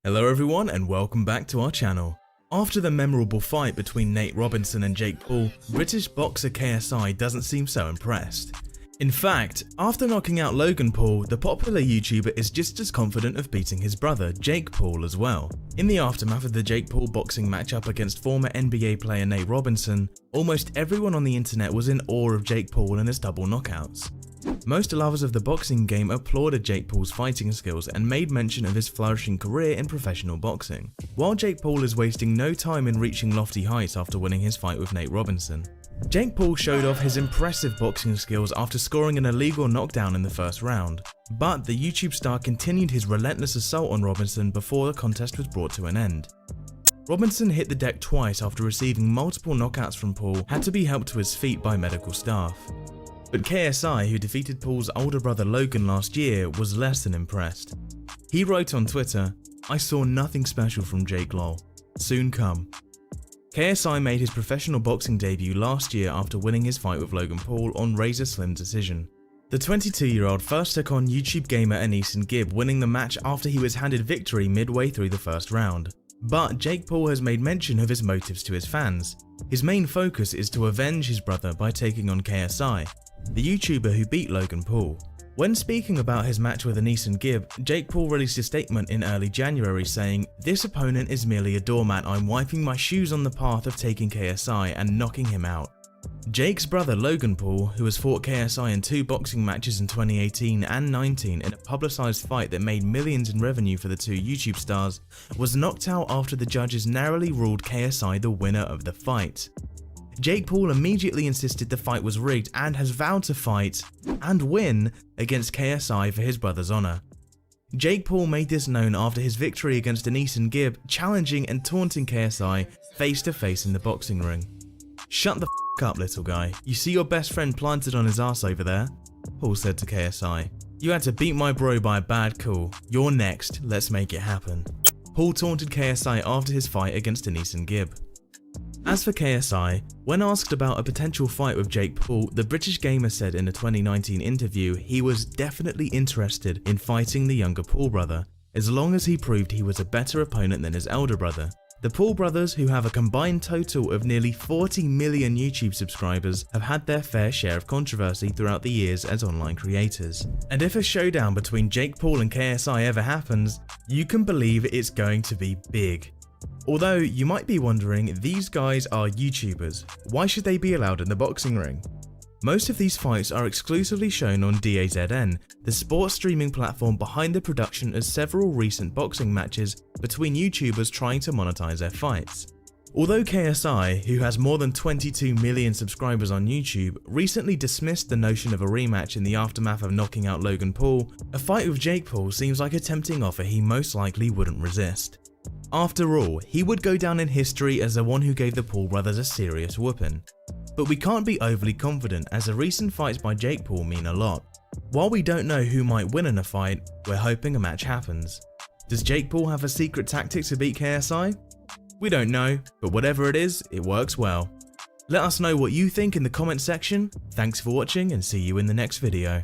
Hello everyone and welcome back to our channel. After the memorable fight between Nate Robinson and Jake Paul, British boxer KSI doesn't seem so impressed. In fact, after knocking out Logan Paul, the popular YouTuber is just as confident of beating his brother, Jake Paul as well. In the aftermath of the Jake Paul boxing matchup against former NBA player Nate Robinson, almost everyone on the internet was in awe of Jake Paul and his double knockouts. Most lovers of the boxing game applauded Jake Paul's fighting skills and made mention of his flourishing career in professional boxing, while Jake Paul is wasting no time in reaching lofty heights after winning his fight with Nate Robinson. Jake Paul showed off his impressive boxing skills after scoring an illegal knockdown in the first round, but the YouTube star continued his relentless assault on Robinson before the contest was brought to an end. Robinson hit the deck twice after receiving multiple knockouts from Paul, had to be helped to his feet by medical staff. But KSI, who defeated Paul's older brother Logan last year, was less than impressed. He wrote on Twitter, "I saw nothing special from Jake lol. Soon come." KSI made his professional boxing debut last year after winning his fight with Logan Paul on razor slim decision. The 22-year-old first took on YouTube gamer AnEsonGib, winning the match after he was handed victory midway through the first round. But Jake Paul has made mention of his motives to his fans. His main focus is to avenge his brother by taking on KSI, the YouTuber who beat Logan Paul. When speaking about his match with AnEsonGib, Jake Paul released a statement in early January saying, "This opponent is merely a doormat. I'm wiping my shoes on the path of taking KSI and knocking him out." Jake's brother Logan Paul, who has fought KSI in 2 boxing matches in 2018 and 19 in a publicised fight that made millions in revenue for the 2 YouTube stars, was knocked out after the judges narrowly ruled KSI the winner of the fight. Jake Paul immediately insisted the fight was rigged and has vowed to fight and win against KSI for his brother's honour. Jake Paul made this known after his victory against AnEsonGib, challenging and taunting KSI face to face in the boxing ring. "Shut the f up, little guy. You see your best friend planted on his ass over there?" Paul said to KSI. "You had to beat my bro by a bad call. You're next, let's make it happen." Paul taunted KSI after his fight against AnEsonGib. As for KSI, when asked about a potential fight with Jake Paul, the British gamer said in a 2019 interview he was definitely interested in fighting the younger Paul brother, as long as he proved he was a better opponent than his elder brother. The Paul brothers, who have a combined total of nearly 40 million YouTube subscribers, have had their fair share of controversy throughout the years as online creators. And if a showdown between Jake Paul and KSI ever happens, you can believe it's going to be big. Although you might be wondering, these guys are YouTubers, why should they be allowed in the boxing ring? Most of these fights are exclusively shown on DAZN, the sports streaming platform behind the production of several recent boxing matches between YouTubers trying to monetize their fights. Although KSI, who has more than 22 million subscribers on YouTube, recently dismissed the notion of a rematch in the aftermath of knocking out Logan Paul, a fight with Jake Paul seems like a tempting offer he most likely wouldn't resist. After all, he would go down in history as the one who gave the Paul brothers a serious whooping. But we can't be overly confident, as the recent fights by Jake Paul mean a lot. While we don't know who might win in a fight, we're hoping a match happens. Does Jake Paul have a secret tactic to beat KSI? We don't know, but whatever it is, it works well. Let us know what you think in the comment section. Thanks for watching and see you in the next video.